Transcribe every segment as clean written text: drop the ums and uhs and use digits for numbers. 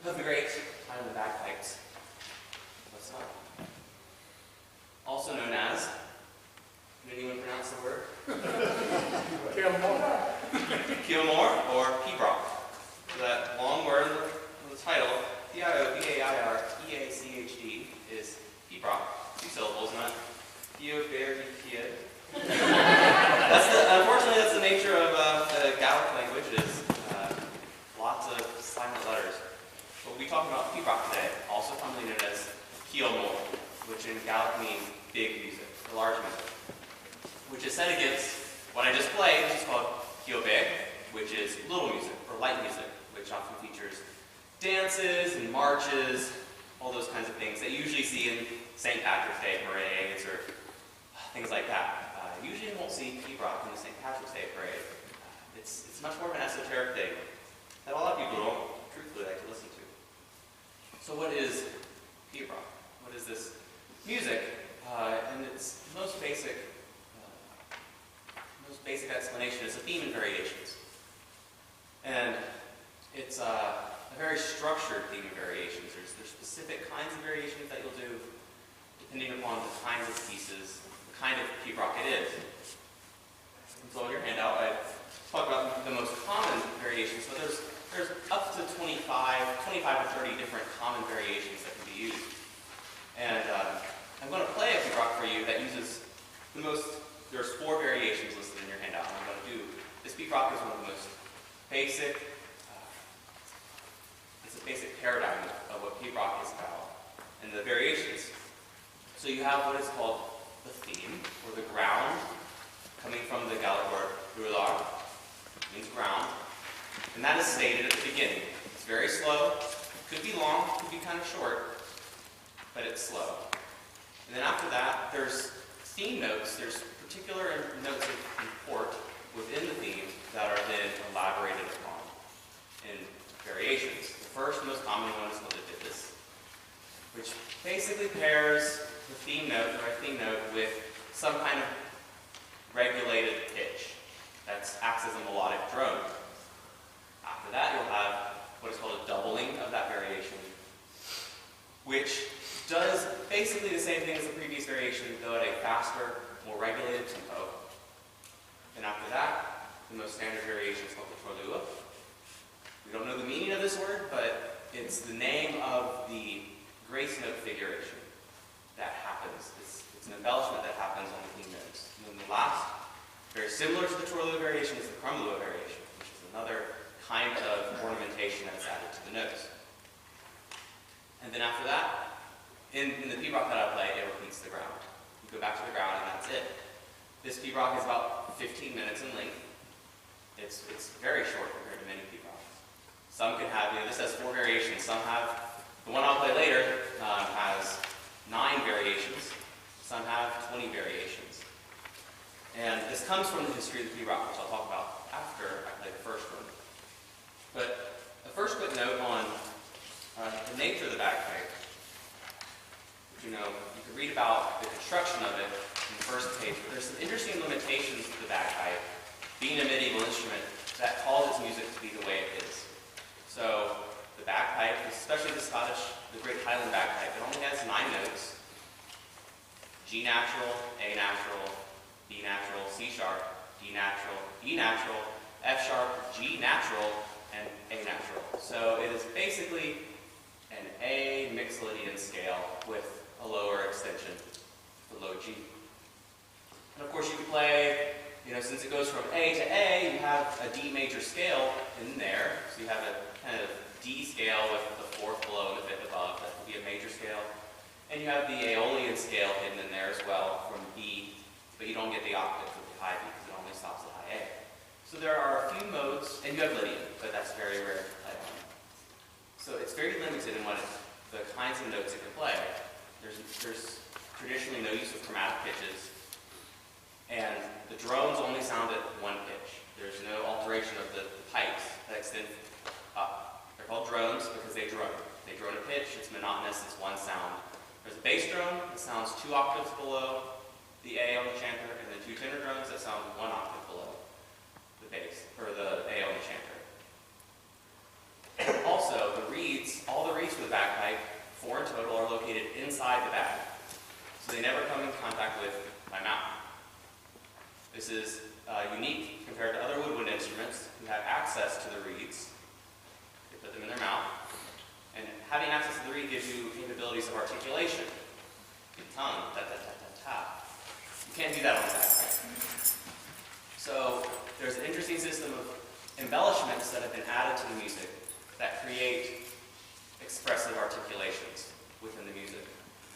of the great Highland bagpipes. What's up? Also known as, can anyone pronounce the word? Kilmore or Pibroch. So that long word in the title, Piobaireachd, is Pibroch. 2 syllables, not Piobaireachd. Unfortunately, that's the nature of the Gaelic language. It is lots of silent letters. But we'll be talking about Pibroch today, also commonly known as Kilmore, which in Gaelic means big music, or large music, which is set against what I just played, which is called Piobaireachd, which is little music, or light music, which often features dances and marches, all those kinds of things that you usually see in St. Patrick's Day parades or things like that. Usually you won't see Pibroch in the St. Patrick's Day parade. It's much more of an esoteric thing that a lot of people don't truthfully like to listen to. So what is Pibroch? What is this music? And its most basic explanation is a theme and variations. And it's a very structured theme and variations. There's specific kinds of variations that you'll do depending upon the kinds of pieces, the kind of Pibroch it is. And so in your handout, I talked about the most common variations. So there's up to 25 to 30 different common variations that can be used. And I'm going to play a Pibroch for you that uses the most. There's 4 variations listed in your handout. And I'm going to do this Pibroch is one of the most basic. It's a basic paradigm of what Pibroch is about, and the variations. So you have what is called the theme, or the ground, coming from the Gaelic word rular, means ground, and that is stated at the beginning. It's very slow, could be long, could be kind of short, but it's slow. And then after that, there's theme notes. There's particular notes of import within the theme that are then elaborated upon in variations. The first and most common one is called the diphthis, which basically pairs the theme note or a theme note with some kind of regulated pitch that acts as a melodic drone. After that, you'll have what is called a doubling of that variation, which does basically the same thing as the previous variation, though at a faster, more regulated tempo. And after that, the most standard variation is called the Colloquium. We don't know the meaning of this word, but it's the name of the grace note figuration that happens. It's an embellishment that happens on the theme notes. And then the last, very similar to the Colloquium variation, is the Crumlua variation, which is another kind of ornamentation that's added to the notes. And then after that, in the Pibroch that I play, it repeats the ground. You go back to the ground and that's it. This Pibroch is about 15 minutes in length. It's very short compared to many Pibrochs. Some can have, this has 4 variations. Some have, the one I'll play later has 9 variations. Some have 20 variations. And this comes from the history of the Pibroch, which I'll talk about after I play the first one. But a first quick note on the nature of the bagpipe. You can read about the construction of it in the first page, but there's some interesting limitations to the bagpipe, being a medieval instrument, that calls its music to be the way it is. So the bagpipe, especially the great Highland bagpipe, it only has 9 notes: G natural, A natural, B natural, C sharp, D natural, E natural, F sharp, G natural, and A natural. So it is basically an A mixolydian scale with a lower extension, the low G. And of course you can play, since it goes from A to A, you have a D major scale in there. So you have a kind of D scale with the 4th below and the 5th above. That would be a major scale. And you have the Aeolian scale hidden in there as well from B, but you don't get the octave with the high B because it only stops at high A. So there are a few modes, and you have Lydian, but that's very rare to play on. So it's very limited in the kinds of notes it can play. There's traditionally no use of chromatic pitches, and the drones only sound at 1 pitch. There's no alteration of the pipes that extend up. They're called drones because they drone. They drone a pitch, it's monotonous, it's 1 sound. There's a bass drone that sounds 2 octaves below the A on the chanter, and then 2 tenor drones that sound 1 octave below the bass, or the A on the chanter. Also, the reeds all This is unique compared to other woodwind instruments who have access to the reeds. They put them in their mouth. And having access to the reed gives you capabilities of articulation. Your tongue, ta-ta-ta-ta-ta. You can't do that on the bagpipe. So there's an interesting system of embellishments that have been added to the music that create expressive articulations within the music.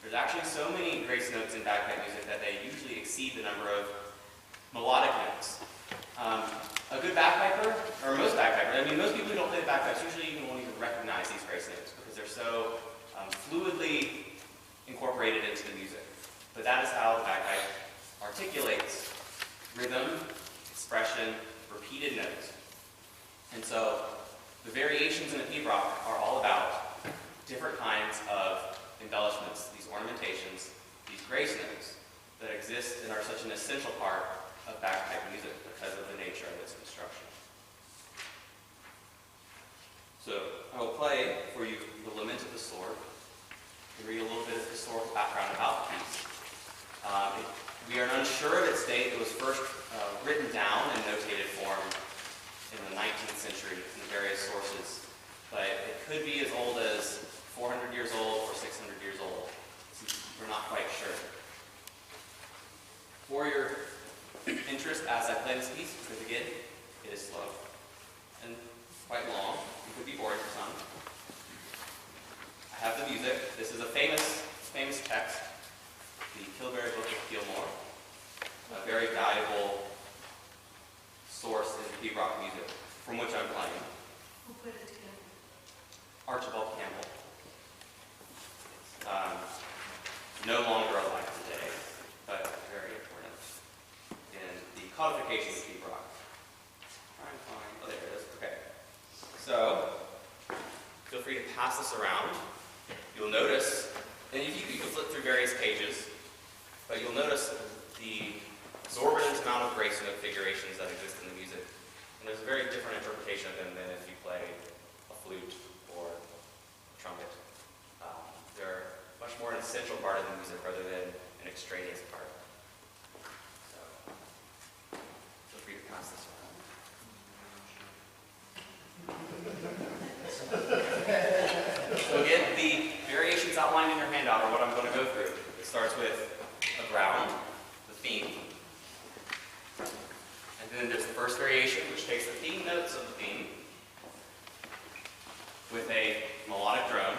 There's actually so many grace notes in bagpipe music that they usually exceed the number of melodic notes. A good bagpiper, or most bagpipers, I mean most people who don't play the bagpipes usually even won't even recognize these grace notes because they're so fluidly incorporated into the music. But that is how the bagpipe articulates rhythm, expression, repeated notes. And so the variations in the Pibroch are all about different kinds of embellishments, these ornamentations, these grace notes that exist and are such an essential part of bagpipe music because of the nature of its construction. So I will play for you the Lament of the Sword and read a little bit of historical background about the piece. We are unsure of its date. It was first written down in notated form in the 19th century in various sources, but it could be as old as 400 years old or 600 years old. We're not quite sure. For your interest as I play this piece, because again, it is slow and quite long. It could be boring for some. I have the music. This is a famous text, the Kilberry Book of Gilmore, a very valuable source in Pibroch music, from which I'm playing. Who put it together? Archibald Campbell. No longer alive today, but very important in the codification of Pibroch. Try and find, oh there it is, okay. So, feel free to pass this around. You'll notice, and you can flip through various pages, but you'll notice the exorbitant amount of grace note figurations that exist in the music. And there's a very different interpretation of them than if you play a flute or a trumpet. They're much more an essential part of the music rather than an extraneous part. So, feel free to pass this around. So again, the variations outlined in your handout are what I'm going to go through. It starts with a ground, the theme. And then there's the first variation, which takes the theme notes of the theme with a melodic drone.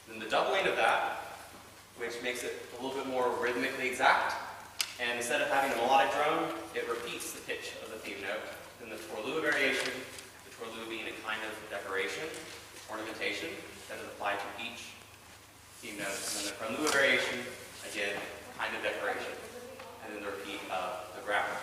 Then the doubling of that, which makes it a little bit more rhythmically exact. And instead of having a melodic drone, it repeats the pitch of the theme note. Then the Torlua variation, the Torlua being a kind of decoration, ornamentation, that is applied to each theme note. And then the Torlua variation, again, kind of decoration. And then the repeat of the ground.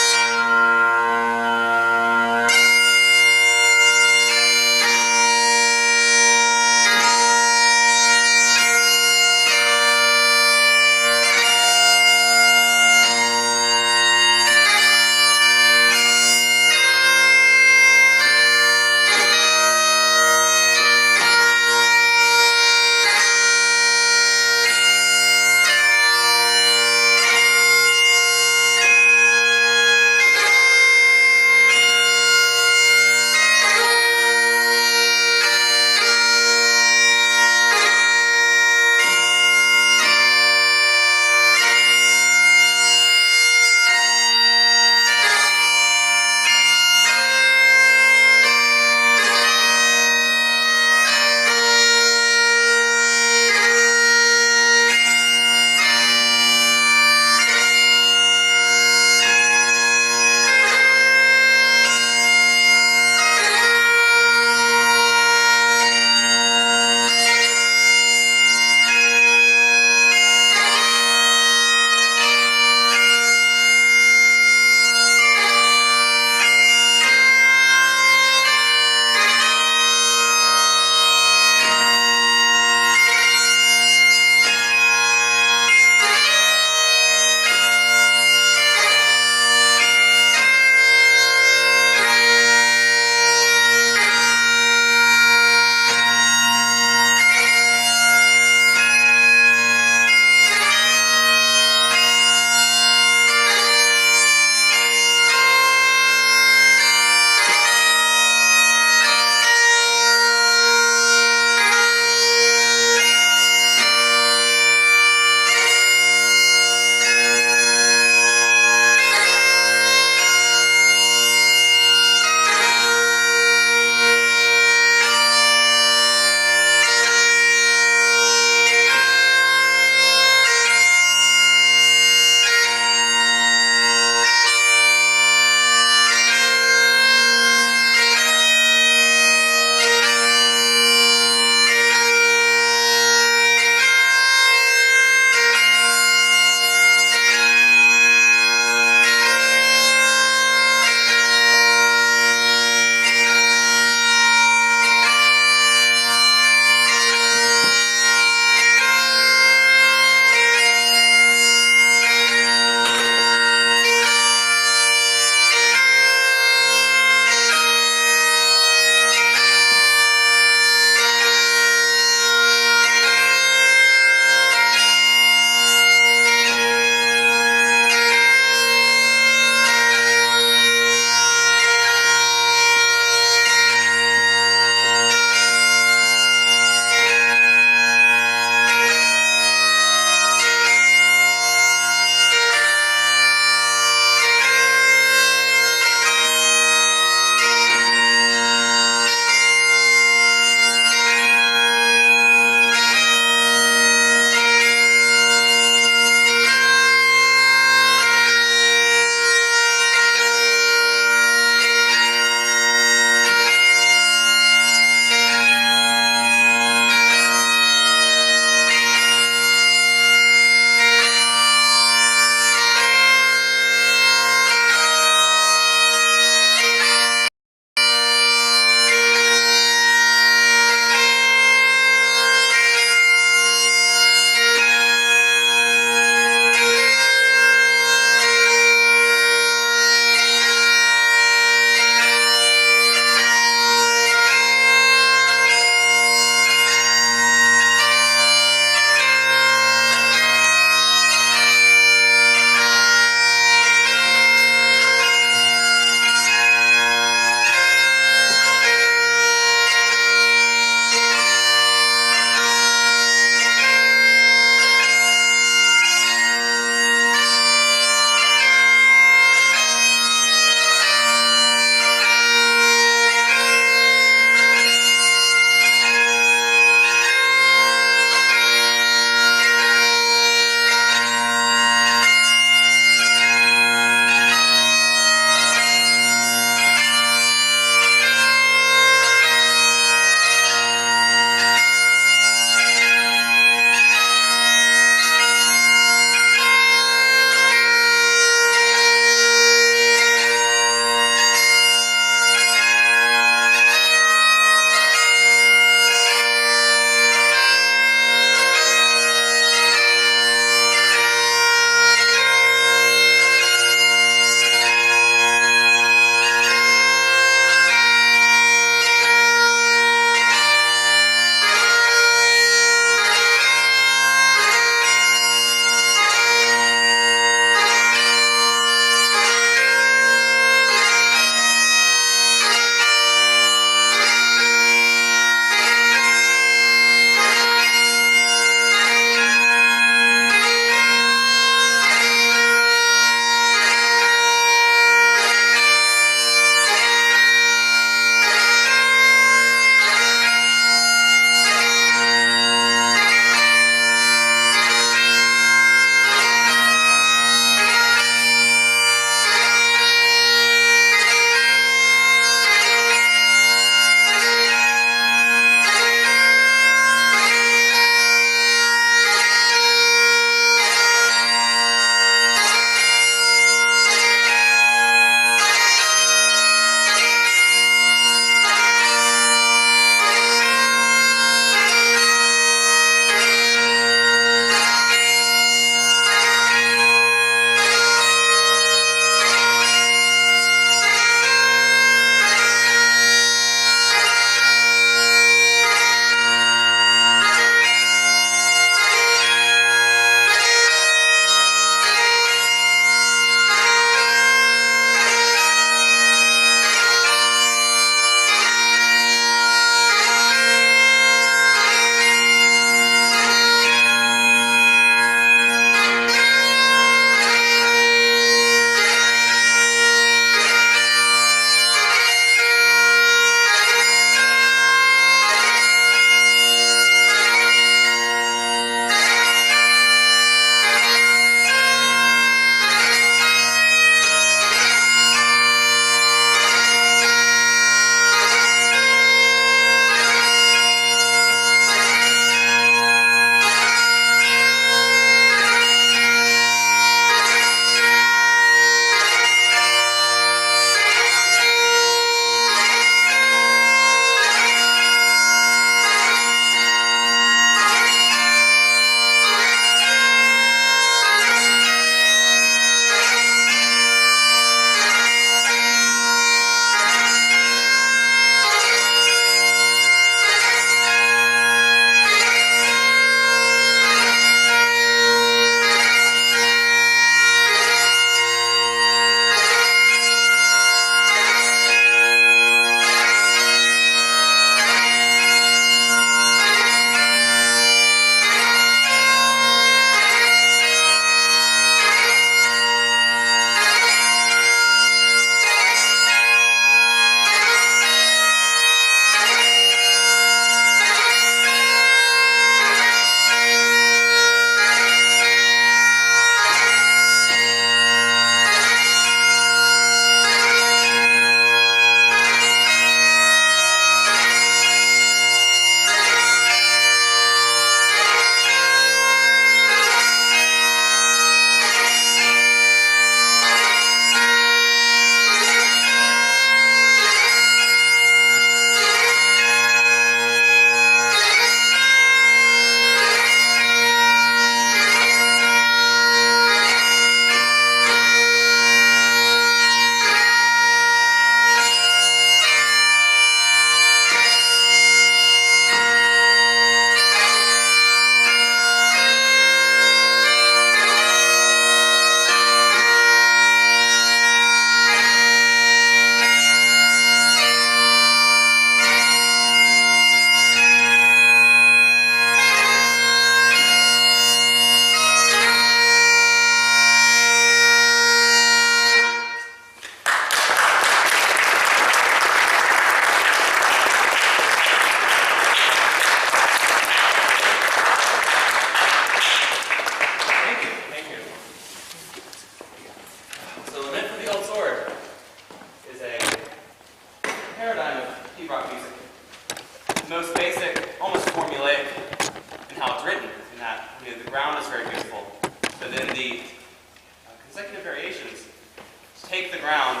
found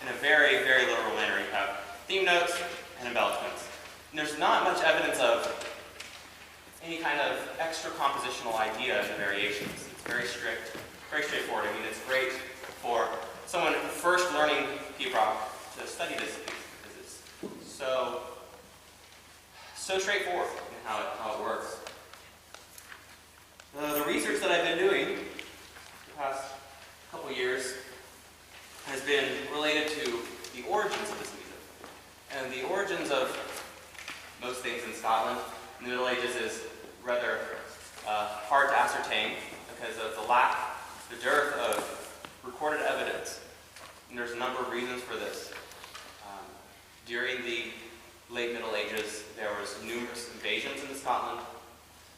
in a very, very literal manner. You have theme notes and embellishments. And there's not much evidence of any kind of extra compositional idea in the variations. It's very strict, very straightforward. I mean, it's great for someone first learning Pibroch to study this, because it's so straightforward in how it works. The research that I've been doing the past couple years has been related to the origins of this music. And the origins of most things in Scotland in the Middle Ages is rather hard to ascertain because of the dearth of recorded evidence. And there's a number of reasons for this. During the late Middle Ages, there was numerous invasions into Scotland,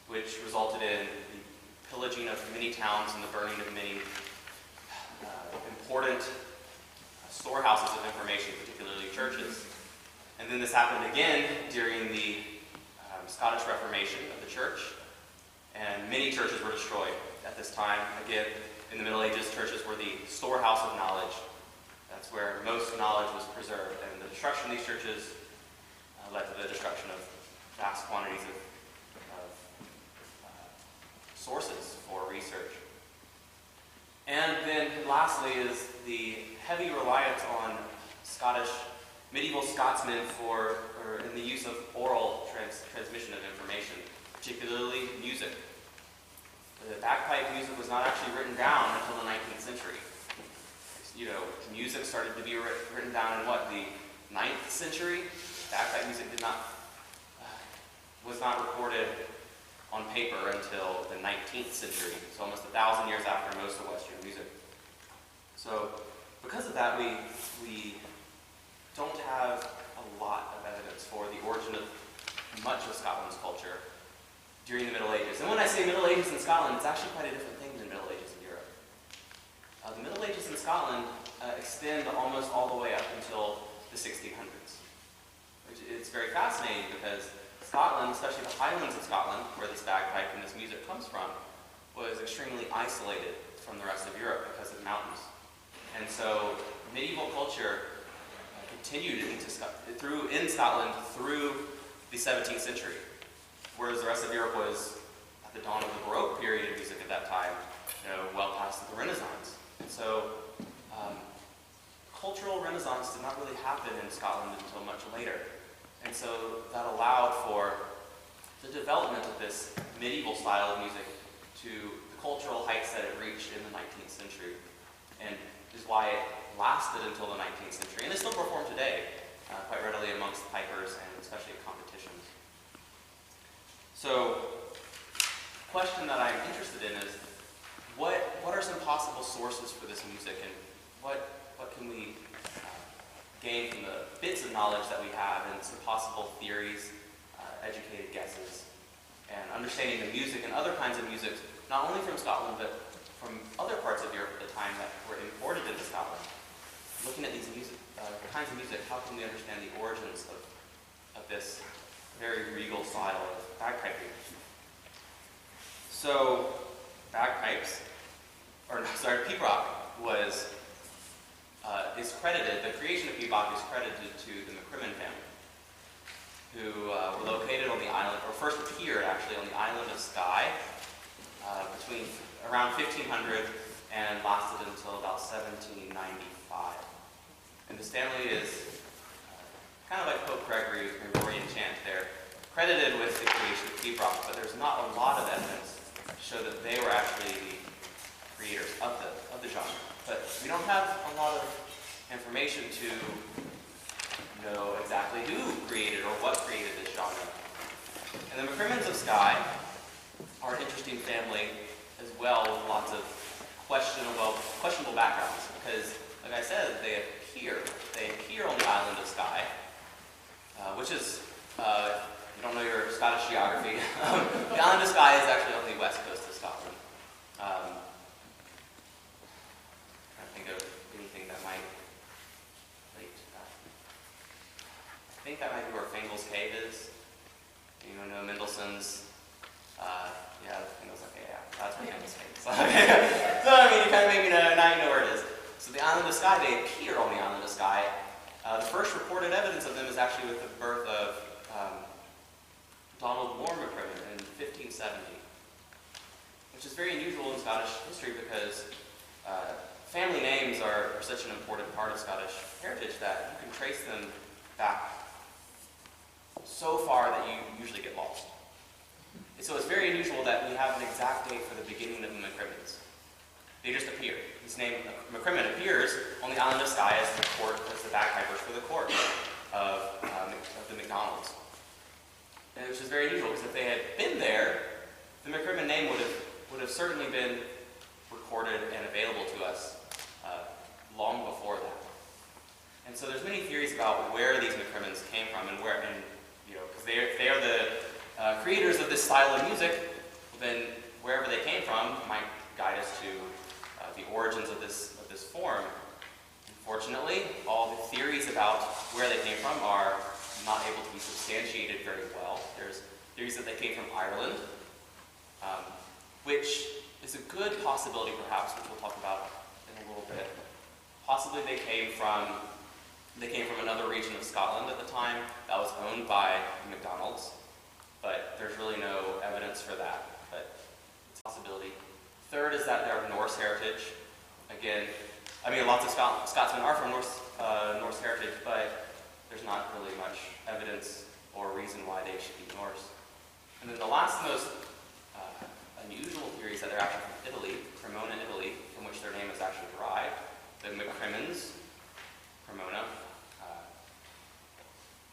which resulted in the pillaging of many towns and the burning of many important storehouses of information, particularly churches. And then this happened again during the Scottish Reformation of the church, and many churches were destroyed at this time. Again, in the Middle Ages, churches were the storehouse of knowledge. That's where most knowledge was preserved, and the destruction of these churches led to the destruction of vast quantities of sources for research. And then lastly is the heavy reliance on medieval Scotsmen in the use of oral transmission of information, particularly music. The bagpipe music was not actually written down until the 19th century. Music started to be written down in the 9th century. Bagpipe music was not recorded on paper until the 19th century, so almost 1,000 years after most of Western music. So because of that, we don't have a lot of evidence for the origin of much of Scotland's culture during the Middle Ages. And when I say Middle Ages in Scotland, it's actually quite a different thing than Middle Ages in Europe. The Middle Ages in Scotland extend almost all the way up until the 1600s. It's very fascinating because Scotland, especially the Highlands of Scotland, where this bagpipe and this music comes from, was extremely isolated from the rest of Europe because of the mountains. And so medieval culture continued in Scotland through the 17th century, whereas the rest of Europe was at the dawn of the Baroque period of music at that time, well past the Renaissance. And so cultural renaissance did not really happen in Scotland until much later. And so that allowed for the development of this medieval style of music to the cultural heights that it reached in the 19th century. And is why it lasted until the 19th century. And it's still performed today, quite readily amongst pipers and especially at competitions. So, the question that I'm interested in is, what are some possible sources for this music, and what can we gain from the bits of knowledge that we have, and some possible theories, educated guesses, and understanding the music and other kinds of music, not only from Scotland, but from other parts of Europe at the time that were imported into Scotland. Looking at these kinds of music, how can we understand the origins of this very regal style of bagpiping? So, Pibroch is credited, the creation of Pibroch is credited to the MacCrimmon family, who were located on the island, or first appeared actually on the island of Skye, between around 1500 and lasted until about 1795. And this family is kind of like Pope Gregory's Gregorian chant. They're credited with the creation of Pibroch, but there's not a lot of evidence to show that they were actually the creators of the genre. But we don't have a lot of information to know exactly who created or what created this genre. And the MacCrimmons of Skye are an interesting family as well, with lots of questionable backgrounds, because, like I said, they appear on the island of Skye, which is, you don't know your Scottish geography. The island of Skye is actually on the west coast of Scotland. I think of anything that might relate to that. I think that might be where Fingal's Cave is. You know Mendelssohn's. That's where Fingal's Cave is. So, I mean, you kind of maybe know, now you know where it is. So the island of Skye, they appeared on the island of Skye. The first recorded evidence of them is actually with the birth of Donald Moore MacCrimmon in 1570, which is very unusual in Scottish history because family names are such an important part of Scottish heritage that you can trace them back so far that you usually get lost. And so it's very unusual that we have an exact date for the beginning of the MacCrimmons. They just appear. His name, MacCrimmon, appears on the island of Skye as the bagpipers for the court of the MacDonalds. And which is very unusual because if they had been there, the MacCrimmon name would have certainly been recorded and available to us long before that. And so there's many theories about where these MacCrimmons came from and where, and because they are the creators of this style of music, then wherever they came from might guide us to the origins of this form. Unfortunately, all the theories about where they came from are not able to be substantiated very well. There's theories that they came from Ireland, which is a good possibility perhaps, which we'll talk about in a little bit. Possibly they came from another region of Scotland at the time that was owned by the MacDonalds, but there's really no evidence for that, but it's a possibility. Third is that they're Norse heritage. Again, lots of Scotsmen are from Norse heritage, but there's not really much evidence or reason why they should be Norse. And then the last most unusual theory is that they're actually from Italy, Cremona, Italy, from which their name is actually derived. The MacCrimmons, Cremona,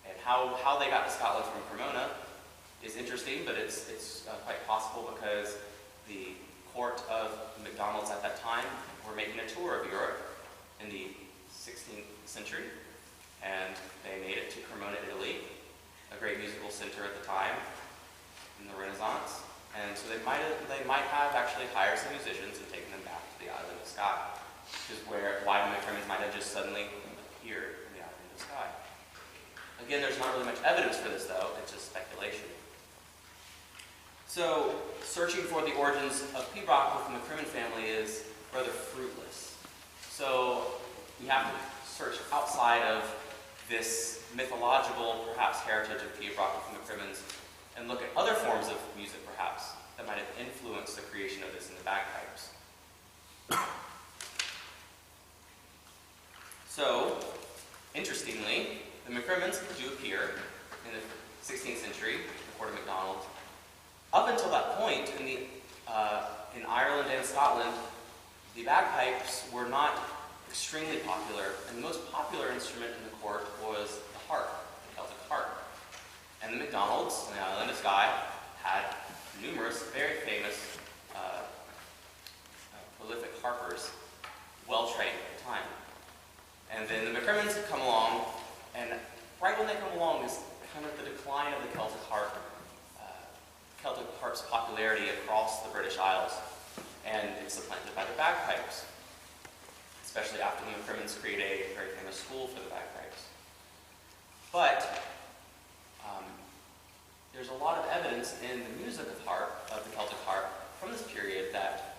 and how they got to Scotland from Cremona is interesting, but it's quite possible because the court of the MacDonalds at that time were making a tour of Europe in the 16th century, and they made it to Cremona, Italy, a great musical center at the time in the Renaissance. And so they might have actually hired some musicians and taken them back to the island of Skye, which is why the MacCrimmons might have just suddenly appeared in the island of Skye. Again, there's not really much evidence for this, though. It's just speculation. So, searching for the origins of Pibroch with the MacCrimmon family is rather fruitless. So, we have to search outside of this mythological, perhaps, heritage of Pibroch with the MacCrimmons and look at other forms of music, perhaps, that might have influenced the creation of this in the bagpipes. So, interestingly, the MacCrimmons do appear in the 16th century, the court of MacDonald. Up until that point, in Ireland and Scotland, the bagpipes were not extremely popular, and the most popular instrument in the court was the harp, the Celtic harp. And the MacDonalds, on the island of Skye, had numerous, very famous, prolific harpers, well-trained at the time. And then the MacCrimmons had come along, and right when they come along is kind of the decline of the Celtic harp's popularity across the British Isles, and it's supplanted by the bagpipes, especially after the MacCrimmons create a very famous school for the bagpipes. But there's a lot of evidence in the music of the Celtic harp from this period that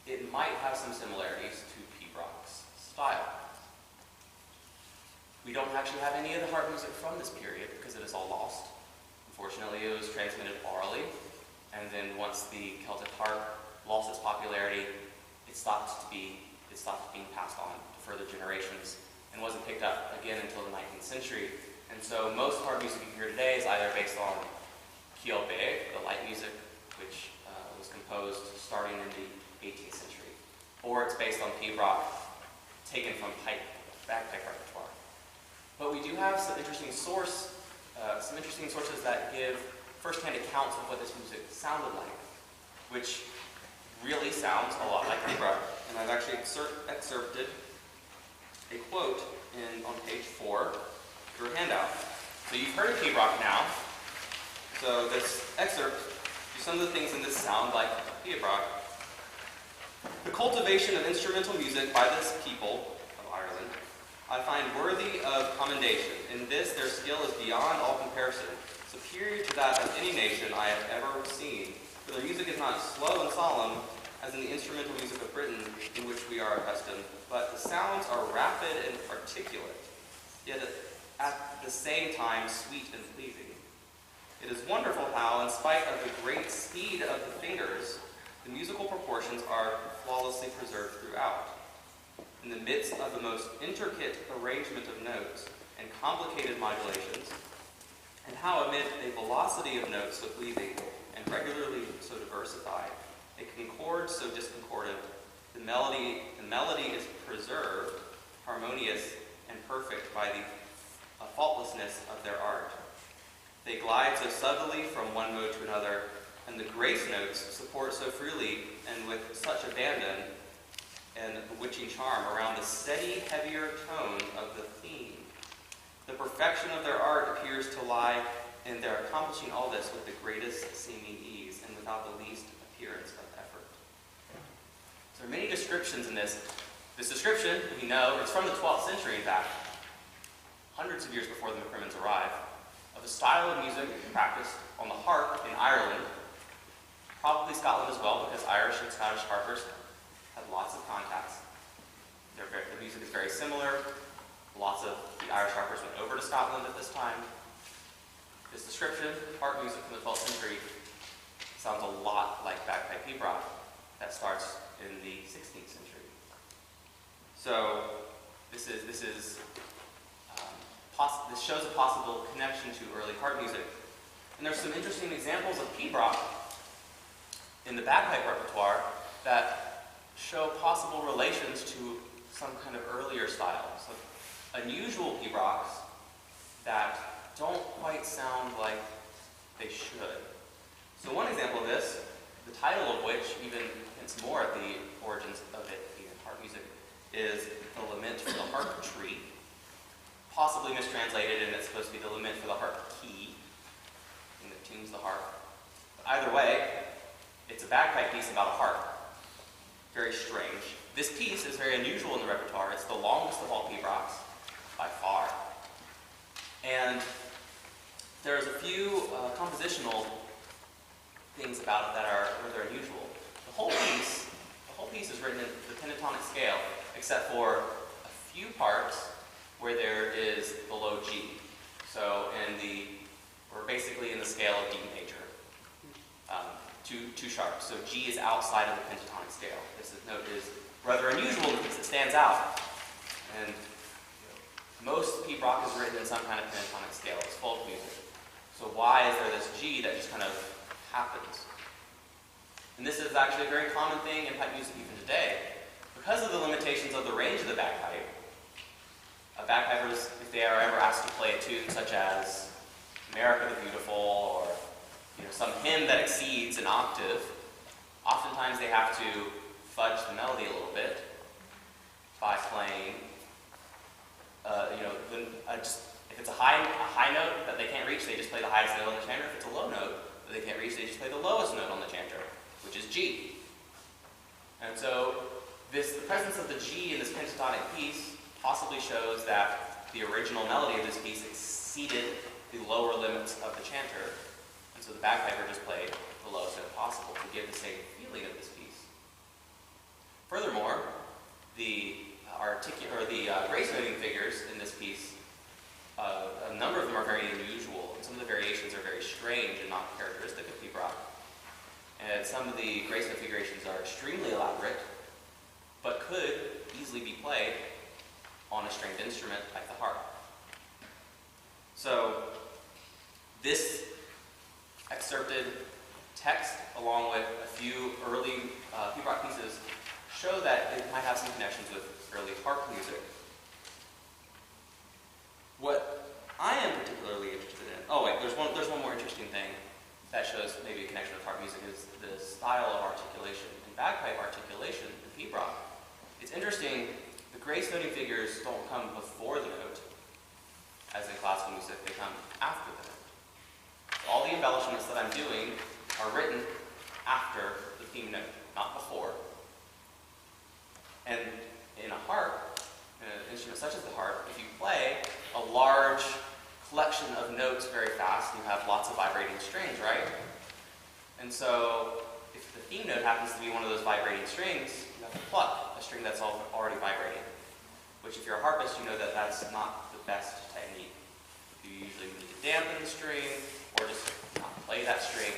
it might have some similarities to Pibroch's style. We don't actually have any of the harp music from this period because it is all lost. Unfortunately, it was transmitted orally, and then once the Celtic harp lost its popularity, it stopped being passed on to further generations and wasn't picked up again until the 19th century. And so most harp music you hear today is either based on Piobaireachd, the light music, which was composed starting in the 18th century, or it's based on Pibroch, taken from bagpipe repertoire. But we do have some interesting sources that give first-hand accounts of what this music sounded like, which really sounds a lot like Pibroch. And I've actually excerpted a quote on page 4 of your handout. So you've heard of Pibroch now. So this excerpt, some of the things in this sound like Pibroch. The cultivation of instrumental music by this people of Ireland I find worthy of commendation. In this their skill is beyond all comparison, superior to that of any nation I have ever seen. For their music is not slow and solemn, as in the instrumental music of Britain in which we are accustomed, but the sounds are rapid and articulate, yet at the same time sweet and pleasing. It is wonderful how, in spite of the great speed of the fingers, the musical proportions are flawlessly preserved throughout. In the midst of the most intricate arrangement of notes and complicated modulations, and how amid a velocity of notes so pleasing and regularly so diversified, a concord so discordant, the melody is preserved, harmonious and perfect by the faultlessness of their art. They glide so subtly from one mode to another, and the grace notes support so freely and with such abandon and bewitching charm around the steady, heavier tone of the theme. The perfection of their art appears to lie in their accomplishing all this with the greatest seeming ease and without the least appearance of effort. So there are many descriptions in this. This description, we know, it's from the 12th century, in fact, hundreds of years before the MacCrimmons arrived, of a style of music practiced on the harp in Ireland, probably Scotland as well, because Irish and Scottish harpers had lots of contacts. The music is very similar. Lots of the Irish harpers went over to Scotland at this time. This description, harp music from the 12th century, sounds a lot like Bagpipe Pibroch that starts in the 16th century. So this shows a possible connection to early harp music. And there's some interesting examples of Pibroch in the bagpipe repertoire that show possible relations to some kind of earlier style. So unusual Pibrochs that don't quite sound like they should. So one example of this, the title of which even hints more at the origins of it being harp music, is the Lament for the Harp Tree, possibly mistranslated, and it's supposed to be the Lament for the Harp Key, and that tunes the harp. But either way, it's a bagpipe piece about a harp. Very strange. This piece is very unusual in the repertoire. It's the longest of all Pibrochs, by far. And there's a few compositional things about it that are rather unusual. The whole piece is written in the pentatonic scale, except for a few parts where there is the low G. So we're basically in the scale of D major, two sharps. So G is outside of the pentatonic scale. This note is rather unusual because it stands out. And most Pibroch is written in some kind of pentatonic scale. It's folk music. So why is there this G that just kind of happens? And this is actually a very common thing in pipe music even today. Because of the limitations of the range of the bagpipe, bagpipers, if they are ever asked to play a tune such as America the Beautiful, or some hymn that exceeds an octave, oftentimes they have to fudge the melody a little bit by playing, if it's a high note that they can't reach, they just play the highest note on the chanter. If it's a low note that they can't reach, they just play the lowest note on the chanter, which is G. And so the presence of the G in this pentatonic piece possibly shows that the original melody of this piece exceeded the lower limits of the chanter, and so the bagpiper just played the lowest note possible to give the same feeling of this piece. Furthermore, the grace noting figures in this piece, a number of them are very unusual, and some of the variations are very strange and not characteristic of Pibroch. And some of the grace note figurations are extremely elaborate, but could easily be played on a stringed instrument like the harp. So this excerpted text, along with a few early Pibroch pieces, show that it might have some connections with early harp music. What I am particularly interested in, there's one more interesting thing that shows maybe a connection with harp music, is the style of articulation. In bagpipe articulation in Pibroch, it's interesting, the grace noting figures don't come before the note, as in classical music, they come after the note. So all the embellishments that I'm doing are written after the theme note, not before. And in a harp, in an instrument such as the harp, if you play a large collection of notes very fast, you have lots of vibrating strings, right? And so if the theme note happens to be one of those vibrating strings, you have to pluck a string that's already vibrating. Which, if you're a harpist, you know that that's not the best technique. You usually need to dampen the string, or just not play that string,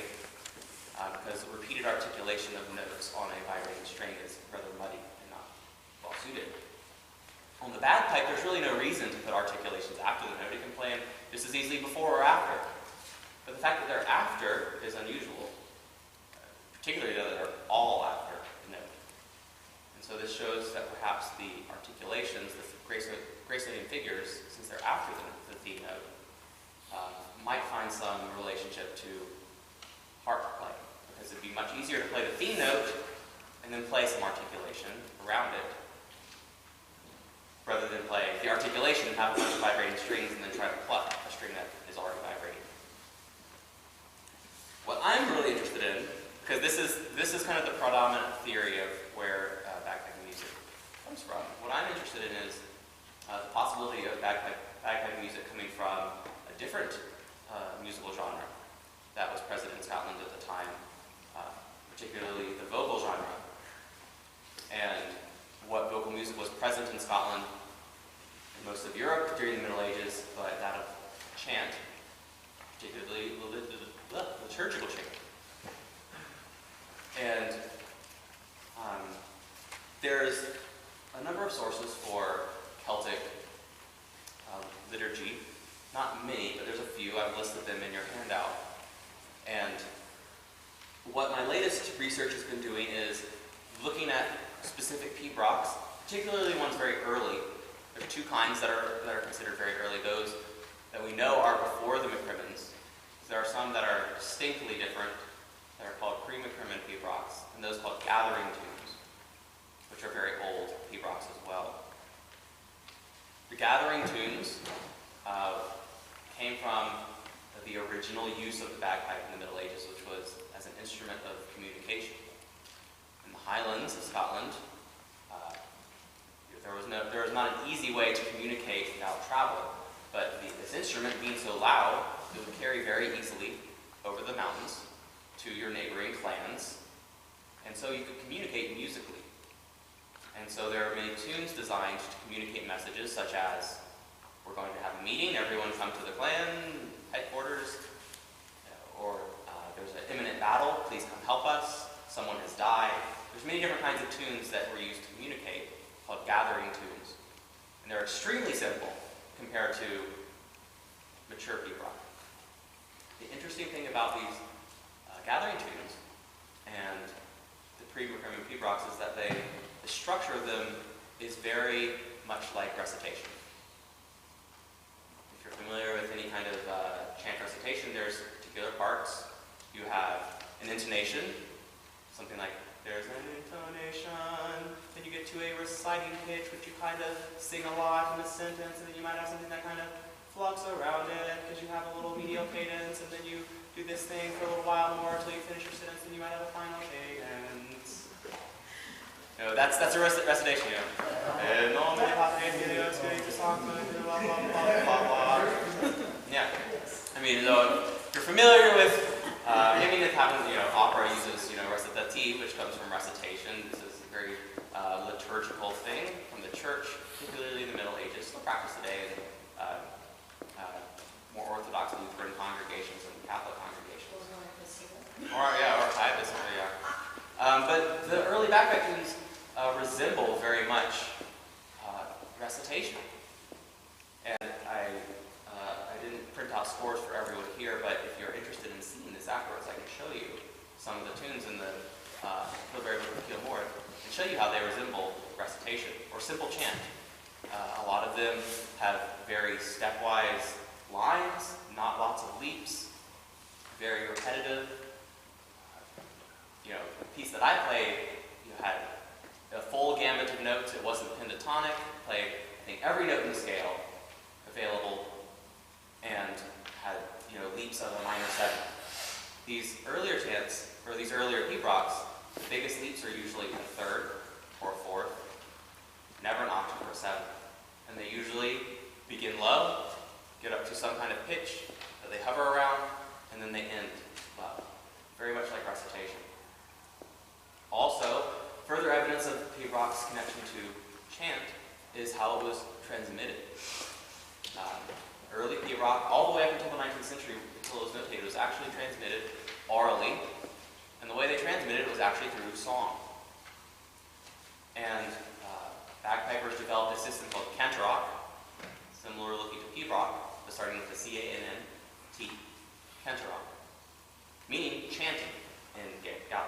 because repeated articulation of notes on a vibrating string is rather muddy and not well suited. On the bagpipe, there's really no reason to put articulations after the note. You can play them just as easily before or after. But the fact that they're after is unusual, particularly that they're all after the note. And so this shows that perhaps the articulations, the grace-noting figures, since they're after the theme note, might find some relationship to harp playing, because it'd be much easier to play the theme note and then play some articulation around it, rather than play the articulation and have a bunch of vibrating strings and then try to pluck a string that is already vibrating. What I'm really interested in, because this is kind of the predominant theory of where bagpipe music comes from. What I'm interested in is the possibility of bagpipe music coming from a different musical genre that was present in Scotland at the time, particularly the vocal genre. And what vocal music was present in Scotland and most of Europe during the Middle Ages, but that of chant, particularly the liturgical chant. And there's a number of sources for Celtic liturgy. Not many, but there's a few. I've listed them in your handout. And what my latest research has been doing is looking at specific Pibrochs, particularly ones very early. There are two kinds that are considered very early. Those that we know are before the MacCrimmons. There are some that are distinctly different, that are called pre-MacCrimmon Pibrochs, and those called gathering tunes, which are very old Pibrochs as well. The gathering tunes came from the original use of the bagpipe in the Middle Ages, which was as an instrument of communication. In the Highlands of Scotland, there was not an easy way to communicate without travel, but this instrument being so loud, it would carry very easily over the mountains to your neighboring clans, and so you could communicate musically. And so there are many tunes designed to communicate messages such as, we're going to have a meeting, everyone come to the clan headquarters, or there's an imminent battle, please come help us, someone has died. There's many different kinds of tunes that were used to communicate, called gathering tunes. And they're extremely simple compared to mature Pibroch. The interesting thing about these gathering tunes and the pre-MacCrimmon Pibrochs is that the structure of them is very much like recitation. If you're familiar with any kind of chant recitation, there's particular parts. You have an intonation, something like, there's an intonation, then you get to a reciting pitch, which you kind of sing a lot in a sentence, and then you might have something that kind of flux around it, because you have a little medial cadence, and then you do this thing for a little while more until you finish your sentence, and you might have a final cadence. You know, that's a recitation, you know. Yeah. I mean, so if you're familiar with maybe it happens, you know, opera uses, you know, recitative, which comes from recitation. This is a very liturgical thing from the church, particularly in the Middle Ages, still practiced today in more Orthodox Lutheran congregations and Catholic congregations. Or Piobaireachd, yeah. But the early bagpipe tunes resemble very much recitation. And I didn't print out scores for everyone here, but if you're interested in seeing this afterwards, I can show you some of the tunes in the Pibroch and show you how they resemble recitation or simple chant. A lot of them have very stepwise lines, not lots of leaps, very repetitive. You know, the piece that I played, you had a full gambit of notes. It wasn't pentatonic. It played, I think, every note in the scale available, and had, you know, leaps of a minor seventh. These earlier chants, or these earlier Pibrochs, the biggest leaps are usually a third or a fourth, never an octave or a seventh. And they usually begin low, get up to some kind of pitch that they hover around, and then they end low. Very much like recitation. transmitted. Early Pibroch, all the way up until the 19th century, until it was notated, was actually transmitted orally, and the way they transmitted it was actually through song. And bagpipers developed a system called Pibroch, similar looking to Pibroch, but starting with the C-A-N-N-T, Pibroch, meaning chanting in Gaelic.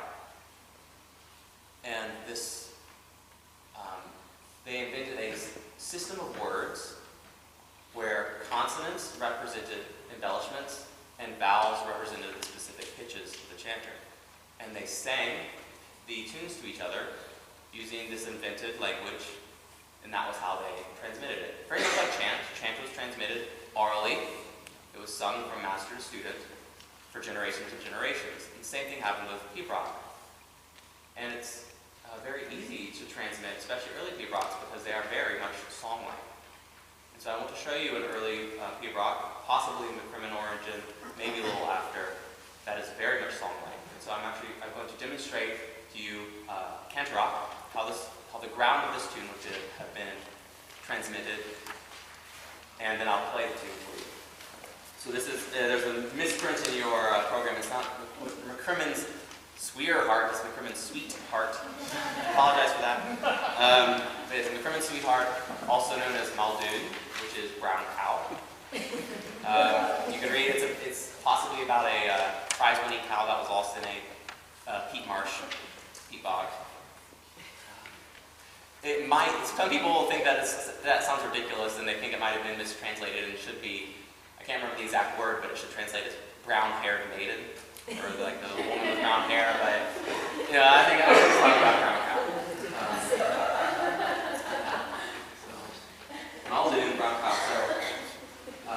And this, they invented a system of words where consonants represented embellishments and vowels represented the specific pitches of the chanter. And they sang the tunes to each other using this invented language, and that was how they transmitted it. Very much like chant. Chant was transmitted orally. It was sung from master to student for generations and generations. And the same thing happened with Pibroch. And it's very easy to transmit, especially early Pibrochs, because they are very much song-like. And so I want to show you an early Pibroch, possibly MacCrimmon origin, maybe a little after, that is very much song-like. And so I'm going to demonstrate to you Cantaroch, how the ground of this tune would have been transmitted, and then I'll play the tune for you. So this is, there's a misprint in your program. It's not MacCrimmon's Sweetheart, it's MacCrimmon's Sweetheart. I apologize for that. But it's MacCrimmon's Sweetheart, also known as Muldoon, which is brown cow. You can read it's possibly about a prize-winning cow that was lost in a peat marsh, peat bog. It might, some people think that that sounds ridiculous and they think it might have been mistranslated and should be, I can't remember the exact word, but it should translate as brown-haired maiden, or like the woman with brown hair, but, you know, I think I was just talking about brown cow. I'll do brown cow, so, I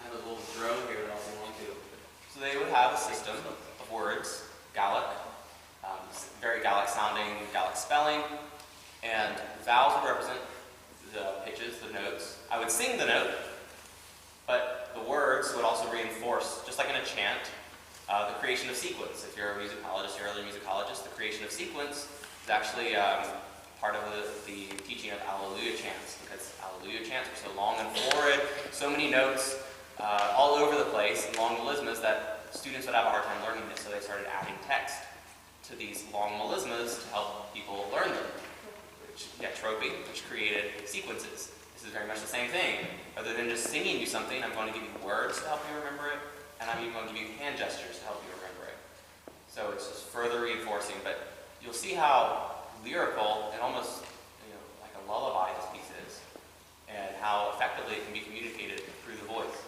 have a little drone here that I'll be on to. So they would have a system of words, Gaelic, very Gaelic sounding, Gaelic spelling, and vowels would represent the pitches, the notes. I would sing the note, but the words would also reinforce, just like in a chant, the creation of sequence. If you're a musicologist, you're an early musicologist, the creation of sequence is actually part of the teaching of Alleluia chants, because Alleluia chants were so long and florid, so many notes all over the place, and long melismas, that students would have a hard time learning this, so they started adding text to these long melismas to help people learn them, which created sequences. This is very much the same thing. Rather than just singing you something, I'm going to give you words to help you remember it, and I'm even going to give you hand gestures to help you remember it. So it's just further reinforcing, but you'll see how lyrical and almost, you know, like a lullaby this piece is, and how effectively it can be communicated through the voice.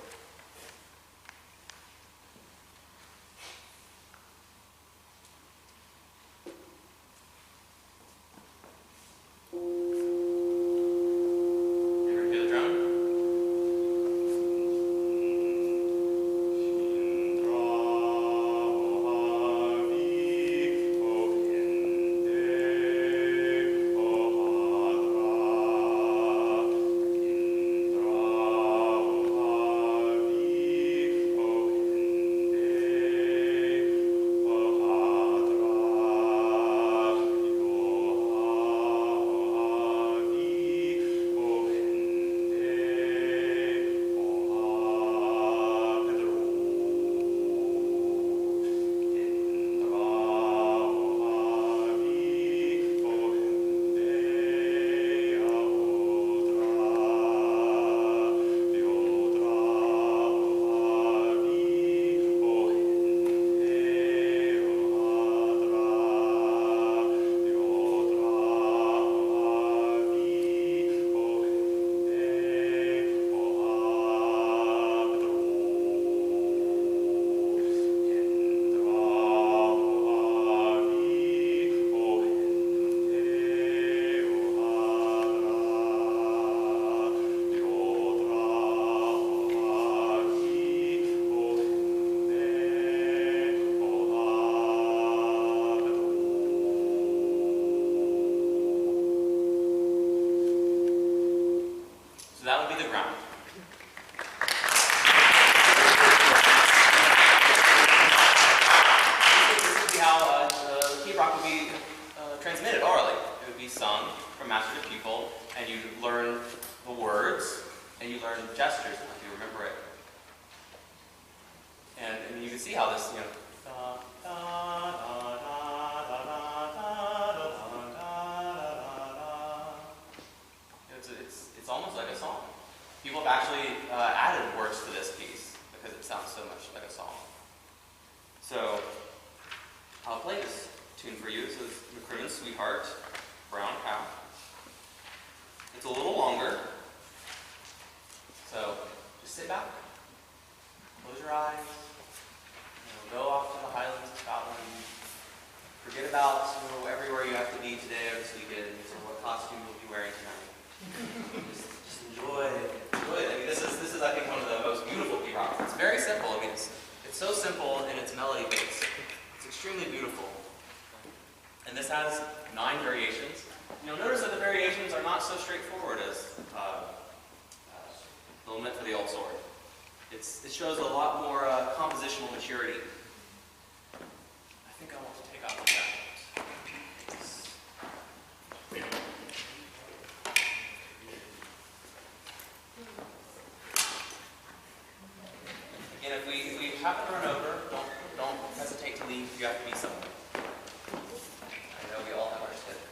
and you learn gestures to help you remember it. And you can see how this, it's almost like a song. People have actually added words to this piece because it sounds so much like a song. So I'll play this tune for you. This is MacCrimmon's Sweetheart, Brown Cow. It's a little longer, so just sit back, close your eyes, go off to the Highlands of Scotland. Forget about everywhere you have to be today or this weekend, or what costume you'll be wearing tonight. just enjoy it. I mean, this is I think one of the most beautiful Pibroch. It's very simple. I mean, it's so simple in its melody base. It's extremely beautiful. And this has 9 variations. You'll notice that the variations are not so straightforward as the Lament for the Old Sword. It shows a lot more compositional maturity. I think I want to take out the jacket. Again, if we happen to run over, don't hesitate to leave if you have to be somewhere. I know we all have our schedules.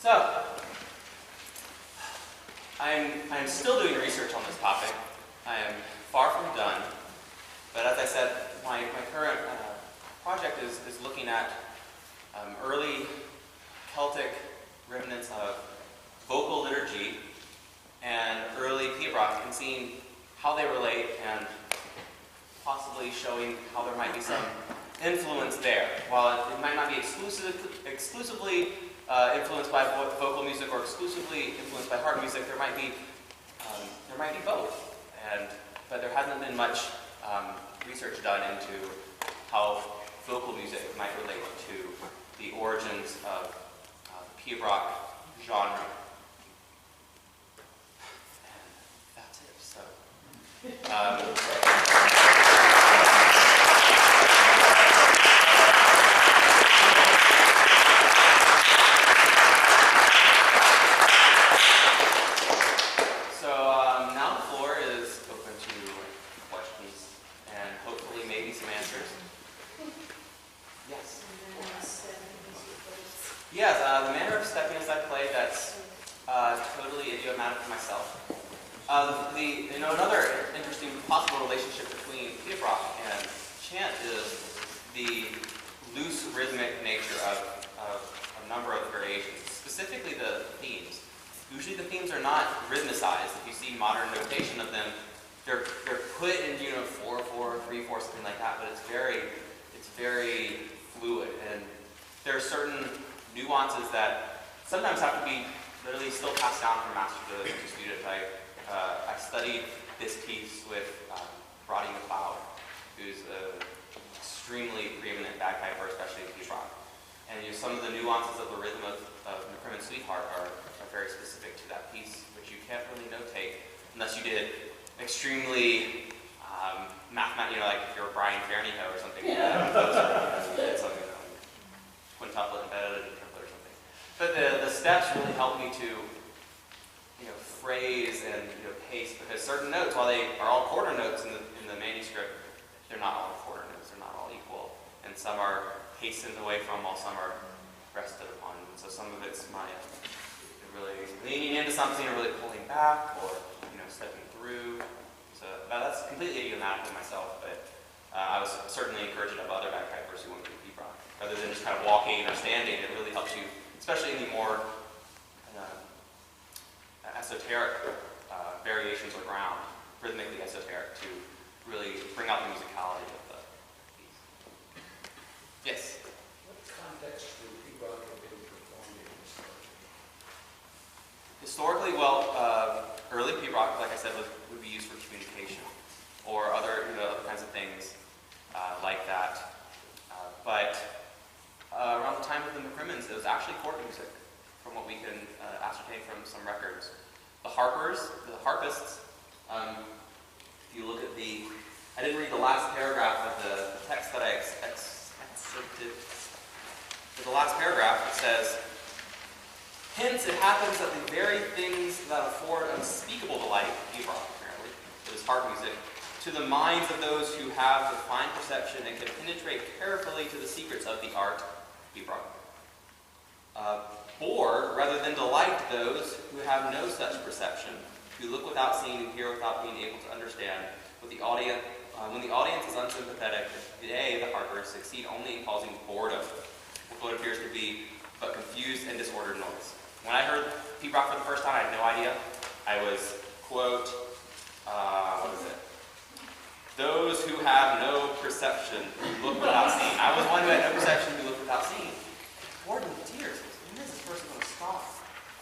So, I'm still doing research on this topic. I am far from done, but as I said, my current project is looking at early Celtic remnants of vocal liturgy and early Pibroch, and seeing how they relate and possibly showing how there might be some influence there. While it might not be exclusively influenced by vocal music or exclusively influenced by harp music, there might be both. But there hasn't been much research done into how vocal music might relate to the origins of the Pibroch genre. And that's it. So. Now the floor is open to questions and hopefully maybe some answers. Yes? Yes, the manner of stepping as I play, that's totally idiomatic to myself. Another interesting possible relationship between Pibroch and chant is the loose rhythmic nature of a number of variations, specifically the themes. Usually the themes are not rhythmicized. If you see modern notation of them, they're put in 4/4, 3/4, something like that. But it's very fluid, and there are certain nuances that sometimes have to be literally still passed down from master to student. I studied this piece with Roddy McLeod, who's an extremely preeminent bagpiper, especially in Pibroch. And some of the nuances of the rhythm of MacCrimmon Sweetheart are very specific to that piece, which you can't really notate unless you did extremely like if you're Brian Fairniho or something. Yeah. Something quintuplet embedded in triplet or something. But the steps really help me to phrase and pace, because certain notes, while they are all quarter notes in the manuscript, they're not all quarter notes. They're not all equal, and some are hastened away from, while some are rested upon. And so some of it's my really leaning into something or really pulling back, or stepping through. So that's completely idiomatic to myself, but I was certainly encouraged to have other bagpipers who went through Pibroch. Rather than just kind of walking or standing, it really helps you, especially in the more esoteric variations or ground, rhythmically esoteric, to really bring out the musicality of the piece. Yes? What context would Pibroch have been performed in Historically, early Pibroch, like I said, would be used for communication or other kinds of things like that. But around the time of the MacCrimmons, it was actually court music, from what we can ascertain from some records. The harpists, if you look at I didn't read the last paragraph of the text that I excerpted. But the last paragraph, it says, "Hence it happens that the very things that afford unspeakable delight," Pibroch apparently, it was harp music, "to the minds of those who have the fine perception and can penetrate carefully to the secrets of the art," Pibroch, "bore rather than delight those who have no such perception, who look without seeing and hear without being able to understand. When the audience is unsympathetic, they, the harpers, succeed only in causing boredom, with what appears to be but confused and disordered noise." When I heard Pibroch for the first time, I had no idea. I was, quote, what is it? "Those who have no perception, who look without seeing." I was one who had no perception, who looked without seeing. Bored with tears. When is this person going to stop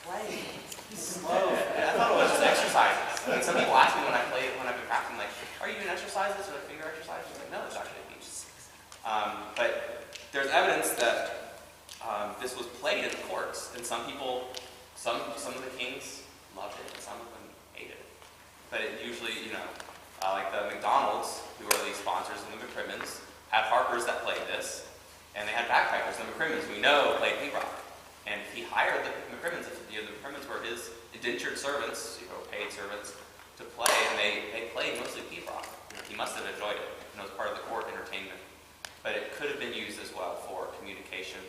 playing? He's slow. I thought it was just exercises. I mean, some people ask me when I've been practicing, like, "Are you doing exercises or finger exercises?" I'm like, no, it's actually a piece. But there's evidence that this was played in the courts, and some of the kings loved it, and some of them hated it. But it usually, like the McDonald's, who are the sponsors of the MacCrimmons, had harpers that played this, and they had bagpipers. The MacCrimmons, we know, played Pibroch. And he hired the MacCrimmons. The MacCrimmons were his indentured servants, paid servants, to play, and they played mostly Pibroch. He must have enjoyed it, and it was part of the court entertainment. But it could have been used as well for communication.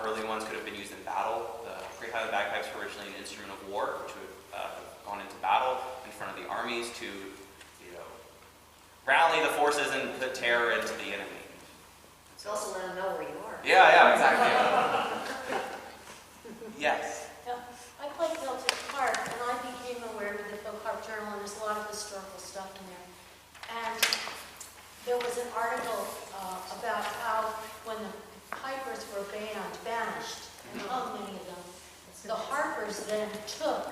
Early ones could have been used in battle. The great kind of bagpipes were originally an instrument of war, which would have gone into battle in front of the armies to, rally the forces and put terror into the enemy. It's also let them know where you are. Yeah, exactly. Yes. Yeah, I played Celtic harp, and I became aware of the folk harp journal, and there's a lot of historical stuff in there. And there was an article about how when the pipers were banished, and how many of them, the harpers then took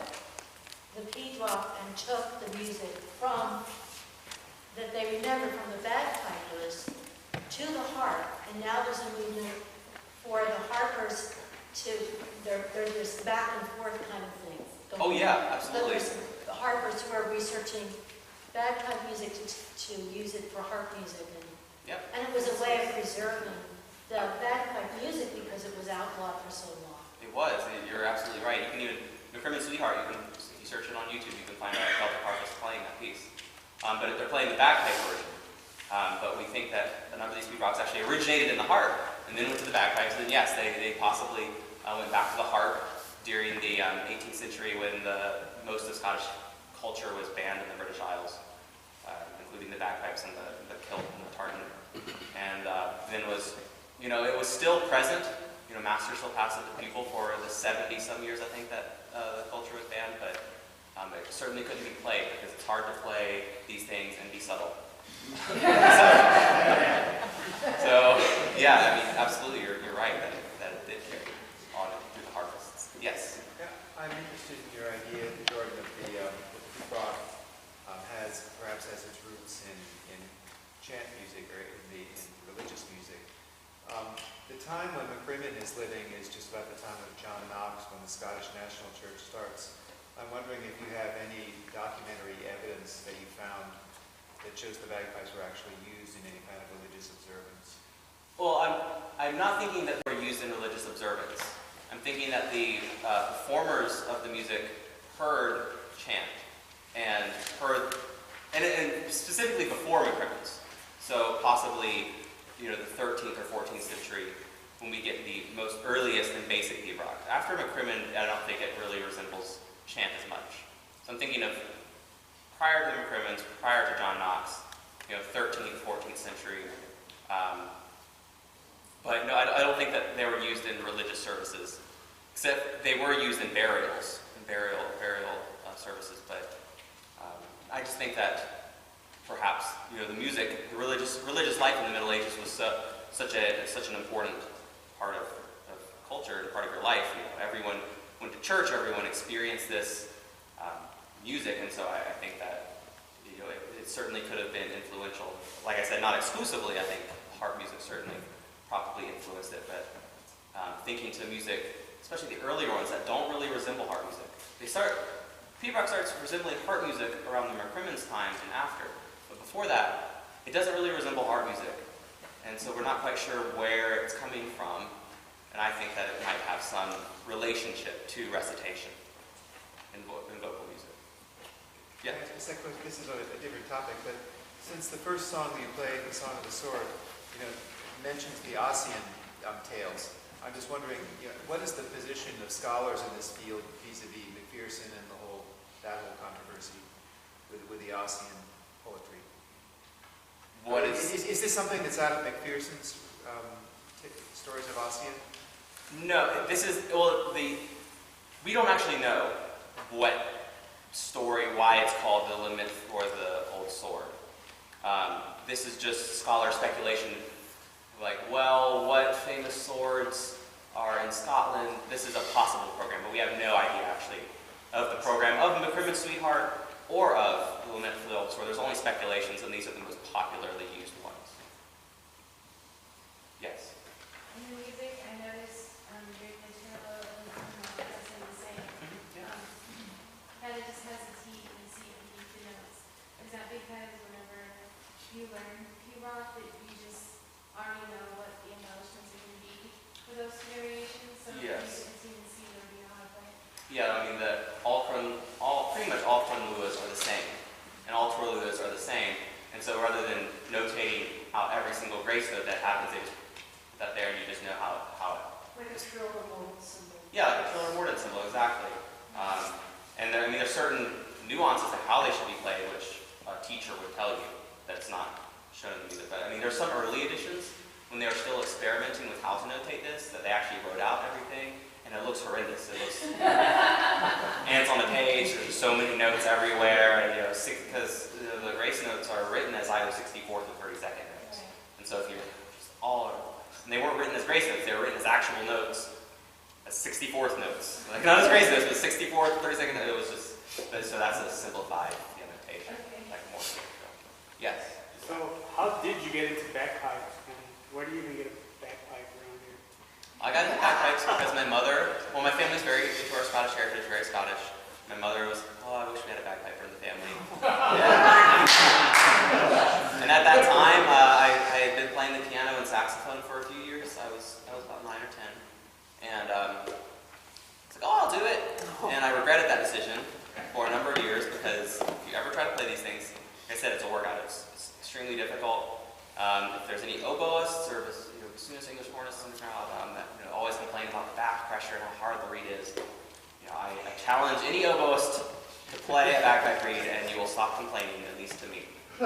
the Pibroch and took the music from, that they remembered from the bagpipers to the harp, and now there's a movement for the harpers to, there's this back and forth kind of thing. Oh yeah, absolutely. So there's harpers who are researching bagpipe music to use it for harp music, and it was a way of preserving the bagpipe music because it was outlawed for so long. It was. You're absolutely right. You can even MacCrimmon Sweetheart. If you search it on YouTube, you can find out a Celtic harpist playing that piece. But they're playing the bagpipe version. But we think that a number of these Pibrochs actually originated in the harp and then went to the bagpipes. And yes, they possibly went back to the harp during the 18th century when most of Scottish culture was banned in the British Isles, including the bagpipes and the kilt and the tartan. And then was, it was still present. Master still passed it to pupil for the 70-some years, I think, that the culture was banned. But it certainly couldn't be played because it's hard to play these things and be subtle. so yeah, absolutely, you're right that it did carry on through the harvests. Yes. Yeah, I'm interested in your idea, Jordan, of the Pibroch perhaps has its roots in chant music or in religious music. The time when MacCrimmon is living is just about the time of John Knox, when the Scottish National Church starts. I'm wondering if you have any documentary evidence that you found that shows the bagpipes were actually used in any kind of religious observance. Well, I'm not thinking that they were used in religious observance. I'm thinking that the performers of the music heard chant and specifically before MacCrimmon's. So possibly, the 13th or 14th century when we get the most earliest and basic Pibroch. After MacCrimmon, I don't think it really resembles chant as much. So I'm thinking of prior to the MacCrimmons, prior to John Knox, 13th, 14th century. But no, I don't think that they were used in religious services, except they were used in burials, burial services. But I just think that perhaps the music, the religious life in the Middle Ages was such an important part of culture, part of your life. Everyone went to church, everyone experienced this music, and so I think that it certainly could have been influential. Like I said, not exclusively. I think harp music certainly probably influenced it, but thinking to music, especially the earlier ones that don't really resemble harp music. Pibroch starts resembling harp music around the MacCrimmon's times and after, but before that, it doesn't really resemble harp music, and so we're not quite sure where it's coming from, and I think that it might have some relationship to recitation in vocal music. Yeah? This is a different topic, but since the first song that you played, the Song of the Sword, mentions the Ossian tales, I'm just wondering, what is the position of scholars in this field vis-a-vis Macpherson and that whole controversy with the Ossian poetry? Is this something that's out of Macpherson's stories of Ossian? No, we don't actually know what story, why it's called the Lament or the Old Sword. This is just scholar speculation, like, well, what famous swords are in Scotland? This is a possible program, but we have no idea actually of the program of MacCrimmon Sweetheart or of the Lament for the Old Sword. There's only speculations, and these are the most popularly used ones. Yes? In the music, I noticed very much the same. Kind of just has a T and a C underneath the notes. Is that because whenever you learn Pibroch, that you just already know what the embellishments are going to be for those variations? So Yes. you can see where you know how to play. Yeah, pretty much all Crunluas are the same, and all Torluas are the same. And so rather than notating out every single grace note that happens, they just put that there, and you just know how Like a trill or mordant symbol. Yeah, like a trill or mordant symbol. it's not shown in the music. But I mean, there's some early editions when they were still experimenting with how to notate this, that they actually wrote out everything, and it looks horrendous. It looks ants on the page. There's so many notes everywhere, and because the grace notes are written as either 64th or 32nd notes, and so if you're just all over, and they weren't written as grace notes; they were written as actual notes, as 64th notes, like not as grace notes, but 64th, 32nd. It was just so that's a simplified notation, like more. Yes. So, how did you get into bagpipes, and where do you even get a bagpipe around here? I got into bagpipes because my family's very into our Scottish heritage, very Scottish. My mother was, I wish we had a bagpiper in the family. And at that time, I had been playing the piano and saxophone for a few years. I was about 9 or 10. And it's like, I'll do it. And I regretted that decision for a number of years because if you ever try to play these things, like I said, it's a workout. It's extremely difficult. If there's any oboists or bassoonists, English hornists in the crowd that always complain about the back pressure and how hard the reed is, I challenge any oboist to play a bagpipe reed, and you will stop complaining, at least to me. I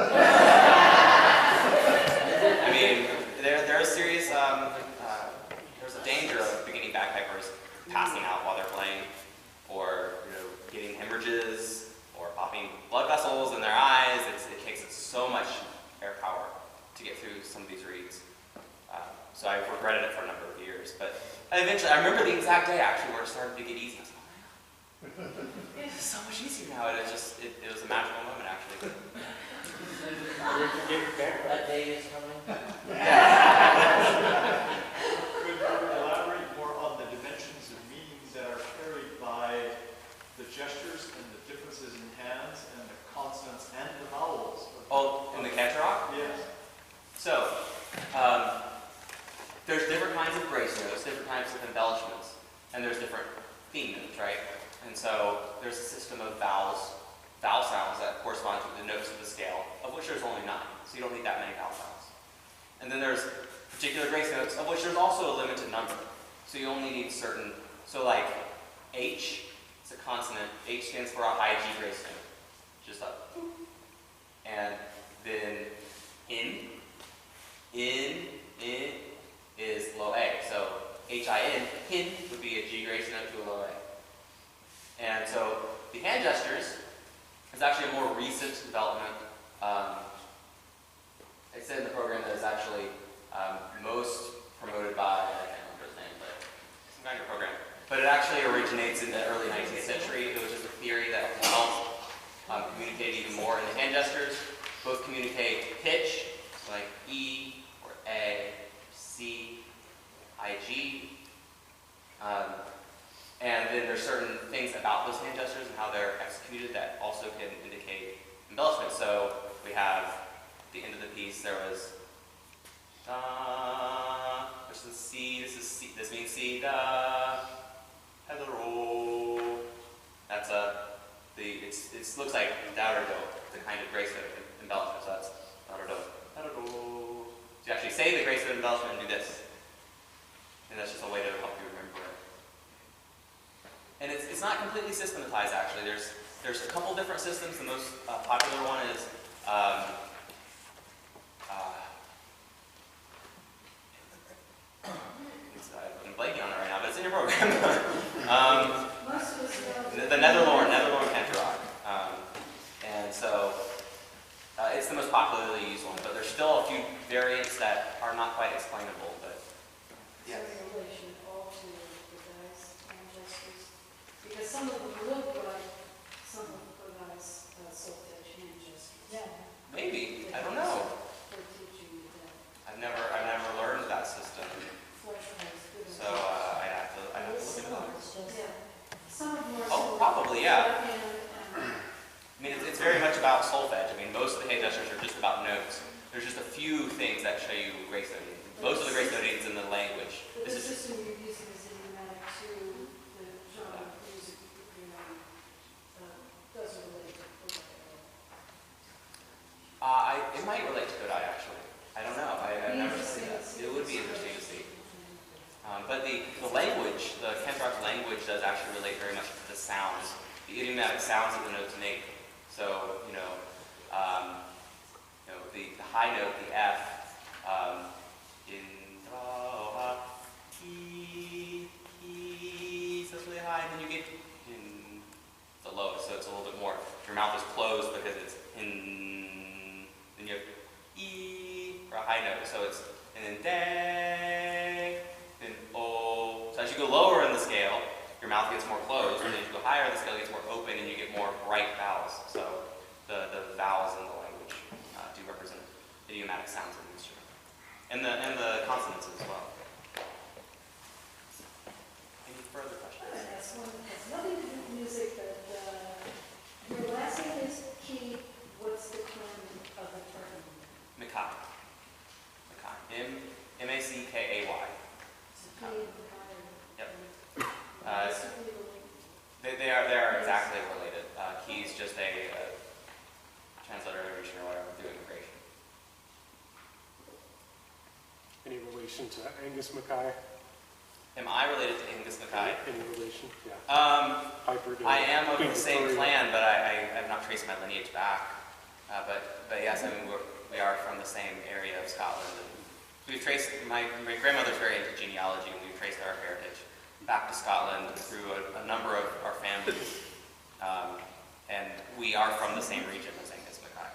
mean, there's serious. There's a danger of beginning bagpipers passing out while they're playing, or getting hemorrhages, or popping blood vessels in their eyes. It takes so much air power to get through some of these reeds. So I regretted it for a number of years. But I remember the exact day actually where it started to get easy. I was like, oh my God, it's so much easier now. And it was a magical moment actually. That day is coming. Could you elaborate more on the dimensions of meanings that are carried by the gestures and the differences in hands and the consonants and the vowels? In the cantor-rock? Yes. So, there's different kinds of grace notes, different types of embellishments, and there's different theme notes, right? And so there's a system of vowel sounds that correspond to the notes of the scale, of which there's only 9, so you don't need that many vowel sounds. And then there's particular grace notes, of which there's also a limited number, so you only need certain. So like H, it's a consonant. H stands for a high G grace note, just up. And then in is low A. So H-I-N, hin, would be a G grace note to a low A. And so the hand gestures is actually a more recent development. It said in the program that is actually most promoted by, I can't remember his name, but some kind of program. But it actually originates in the early 19th century. It was just a theory that can help communicate even more. And the hand gestures both communicate pitch, like E or A, C, I, G. And then there's certain things about those hand gestures and how they're executed that also can indicate embellishment. So we have at the end of the piece, there was da, which is C, this means C, da, hello. That's it looks like da or do, the kind of grace note embellishment. So that's da or do, da or do. So you actually say the grace note embellishment and do this. And that's just a way to help you remember it. And it's not completely systematized actually. There's a couple different systems. The most popular one is I'm blanking on it right now, but it's in your program. The Netherlorn Cantor-rock. And so it's the most popularly used one, but there's still a few variants that are not quite explainable. But yes. Is there a relation at all to the guys' hand gestures? Because some of them look like some of the guys' solfege hand gestures. Yeah. Maybe. I don't know. For teaching you that. I've never learned that system. Flesh has good. So I'd have to look it up. Yeah. Some of them are. Oh, probably, yeah. And I mean, it's very much about solfege. I mean, most of the hand gestures are just about notes. There's just a few things that show you grace noting. Most of the grace noting is in the language. but the This is system you're using is idiomatic to the genre of music doesn't relate to Kodak at all. it might relate to Kodai actually. I don't know. I've never seen that. It would be interesting to see. But the language, the Cantor-rock's language, does actually relate very much to the sounds, the idiomatic sounds that the notes make. So the high note, the F, in so it's really high, and then you get in the low, so it's a little bit more. Your mouth is closed because it's in. Then you have E for a high note, so it's and then day, then O. So as you go lower in the scale, your mouth gets more closed, and as you go higher, the scale gets more open, and you get more bright vowels. So the vowels in the language do represent idiomatic sounds in the instrument, and the consonants as well. Any further questions? That's one that has nothing to do with music, but your last name is Key. What's the term of the term? Mackay. M-A-C-K-A-Y. Yep. They are exactly related. Key's just a transliteration or whatever through immigration. Any relation to Angus Mackay? Am I related to Angus Mackay? Any relation? Yeah. Piper I am of Queen the same Victoria. clan, but I have not traced my lineage back. But yes, I mean we are from the same area of Scotland. And we've traced my grandmother's very into genealogy, and we've traced our heritage back to Scotland through a number of our families, and we are from the same region as Angus Mackay.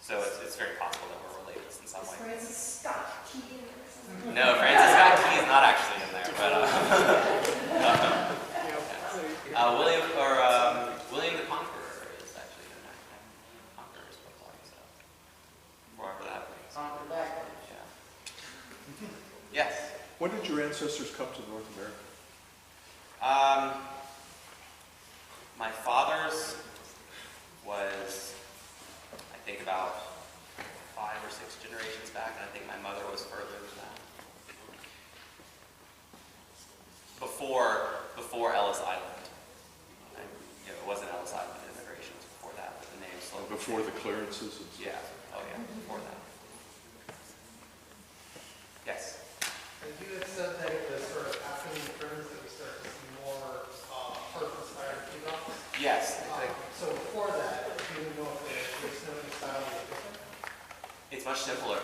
So it's very possible that we're related in some way. Francis Scott Key or something? No, Francis Scott Key is not actually in there, but William the Conqueror is actually in there. Conqueror's book, so wherever that means. Conquer back. Yeah. Yes. When did your ancestors come to North America? My father's was, I think, about 5 or 6 generations back, and I think my mother was further than that. Before Ellis Island. It wasn't Ellis Island immigration, it was before that, but the name slowly Before the changed. clearances and stuff? Yeah, oh yeah, before that. Yes? And you had said that it was sort of after the turns that we start to see more harp-inspired Pibrochs. Yes. So before that, do you know if the snowing style was different? It's much simpler.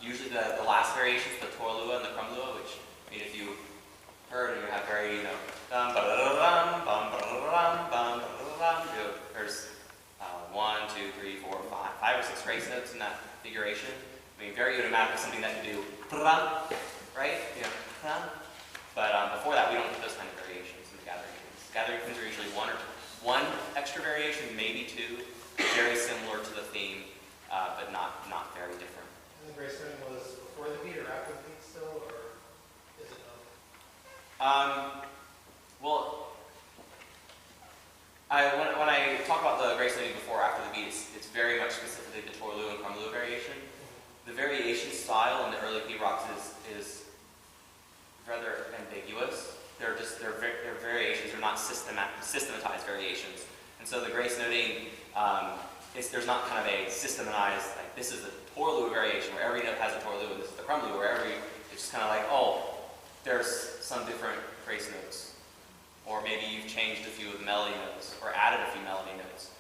Usually the last variations, the Torlua and the Crumlua, which, I mean, if you heard, you have very, dum ba da da dum bum ba da da dum bum ba da da dum. There's 1, 2, 3, 4, 5 or 6 grace notes in that configuration. I mean, very automatic, something that you do, right? But before that, we don't get those kind of variations in the gathering tunes. Gathering tunes are usually one extra variation, maybe 2, very similar to the theme, but not very different. And the grace noting was before the beat or after the beat still, or is it no? Well, when I talk about the grace noting before or after the beat, it's very much specifically the Torlua and Crumlua variation. The variation style in the early Pibrochs is rather ambiguous. They're variations. They're not systematized variations. And so the grace noting, there's not kind of a systematized, like this is the Torlua variation where every note has a Torlua, and this is the Crumlua where it's just kind of like, oh, there's some different grace notes. Or maybe you've changed a few of the melody notes or added a few melody notes.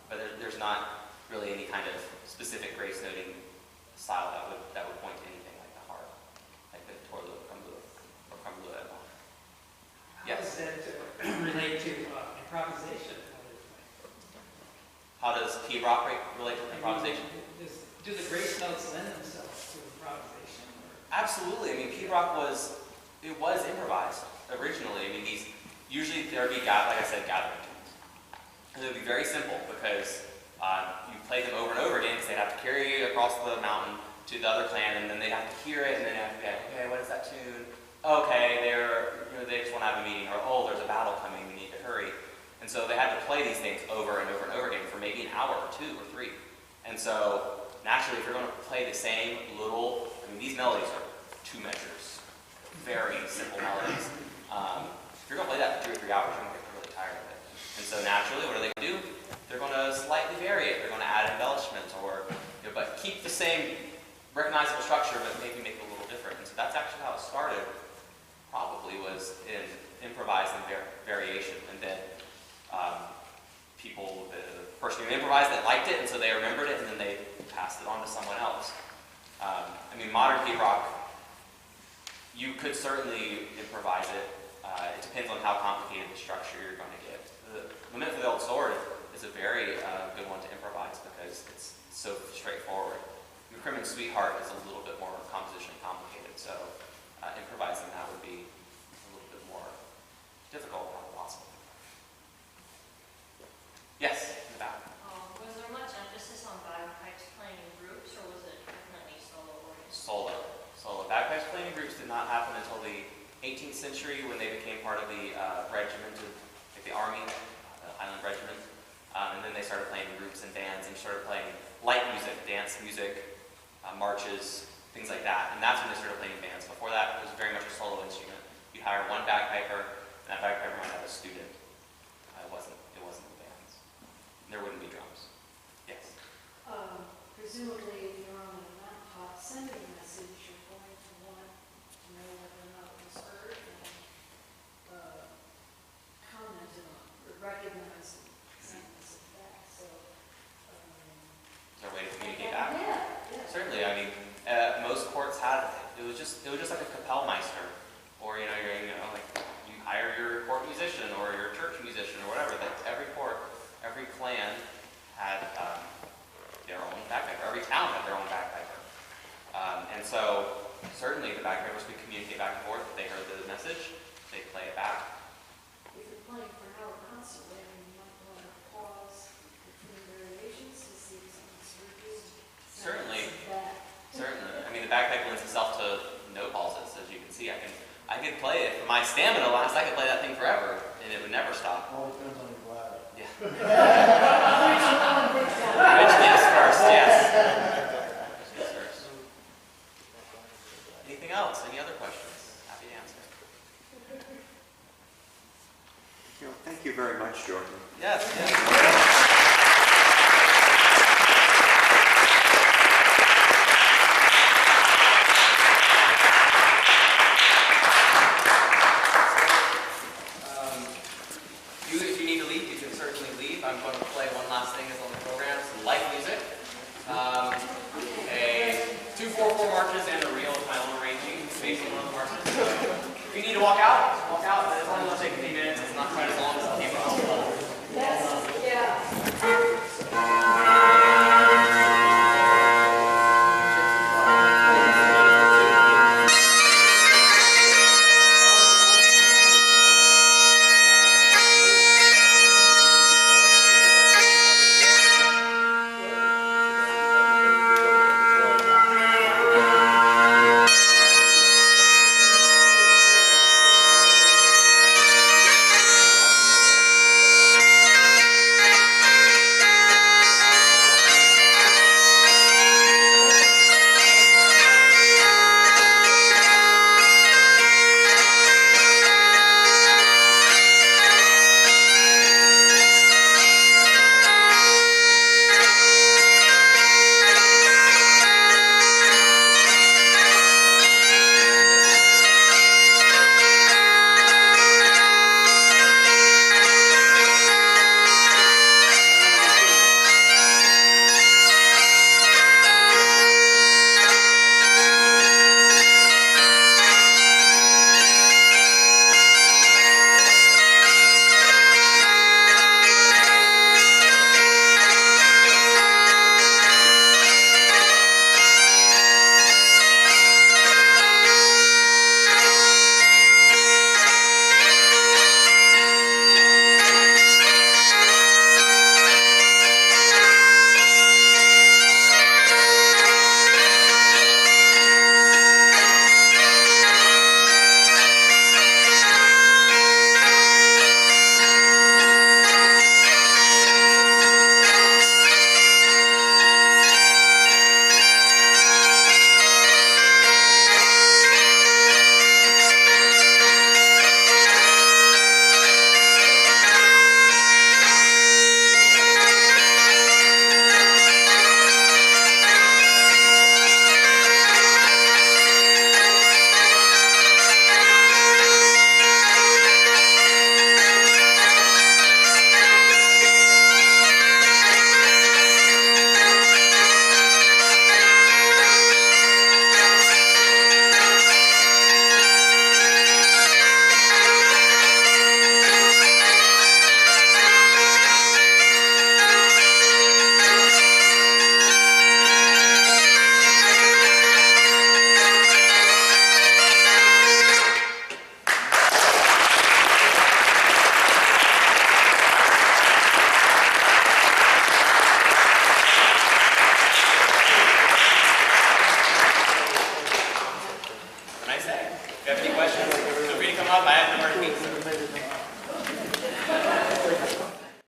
But there's not really any kind of specific grace noting style that would point to anything like the harp, like the Torlua, Crumlua, or Crumlua at all. Yes? How does that relate to improvisation? How does Pibroch relate to improvisation? Do the grace notes lend themselves to improvisation? Absolutely. I mean, Pibroch was improvised originally. I mean, usually there would be, like I said, gathering tunes. And it would be very simple because you play them over and over again because they'd have to carry it across the mountain to the other clan, and then they'd have to hear it, and then they'd have to be like, okay, what is that tune? Okay, they just want to have a meeting, or oh, there's a battle coming, we need to hurry. And so they had to play these things over and over and over again for maybe an hour or 2 or 3. And so naturally, if you're going to play the same these melodies are 2 measures, very simple melodies. If you're going to play that for 2 or 3 hours, you're going to get really tired of it. And so naturally, what are they going to do? They're going to slightly vary it. They're going to add embellishments, but keep the same recognizable structure, but maybe make it a little different. And so that's actually how it started. Probably was in improvising variation, and then the person who would improvise that liked it, and so they remembered it, and then they passed it on to someone else. I mean, modern Pibroch, you could certainly improvise it. It depends on how complicated the structure you're going to get. The Lament for the Old Sword is a very good one to improvise because it's so straightforward. MacCrimmon's Sweetheart is a little bit more compositionally complicated, so improvising that would be a little bit more difficult, not impossible. Yes, in the back. Was there much emphasis on bagpipes playing in groups, or was it definitely solo orchestra? Solo. Bagpipes playing in groups did not happen until the 18th century when they became part of the regiment, like the army, the Highland regiment. And then they started playing in groups and bands and started playing light music, dance music, marches, things like that. And that's when they started playing in bands. Before that, it was very much a solo instrument. You hire one bagpiper, and that bagpiper might have a student. It wasn't in bands. There wouldn't be drums. Yes? Presumably, if you're on a mountaintop sending a message, you're going to want to know whether or not it was heard and commented on, or recognized and send a message back. So, Is there a way to communicate back? yeah. Certainly. I mean, most courts had it was just like a Kapellmeister, or you hire your court musician or your church musician or whatever. That every court, every clan had their own bagpiper. Every town had their own bagpiper, and so certainly the bagpipers could communicate back and forth. If they heard the message, they'd play it back. If you're playing for an hour constantly, you might want to pause between variations to see if something's reduced. Certainly. I mean, the bagpipe lends itself to no pauses, as you can see. I could play it. If my stamina lasts, I could play that thing forever, and it would never stop. All depends on your bladder. Yeah. Which is first, yes. Which is first. Anything else? Any other questions? Happy to answer. Thank you very much, Jordan. Yes.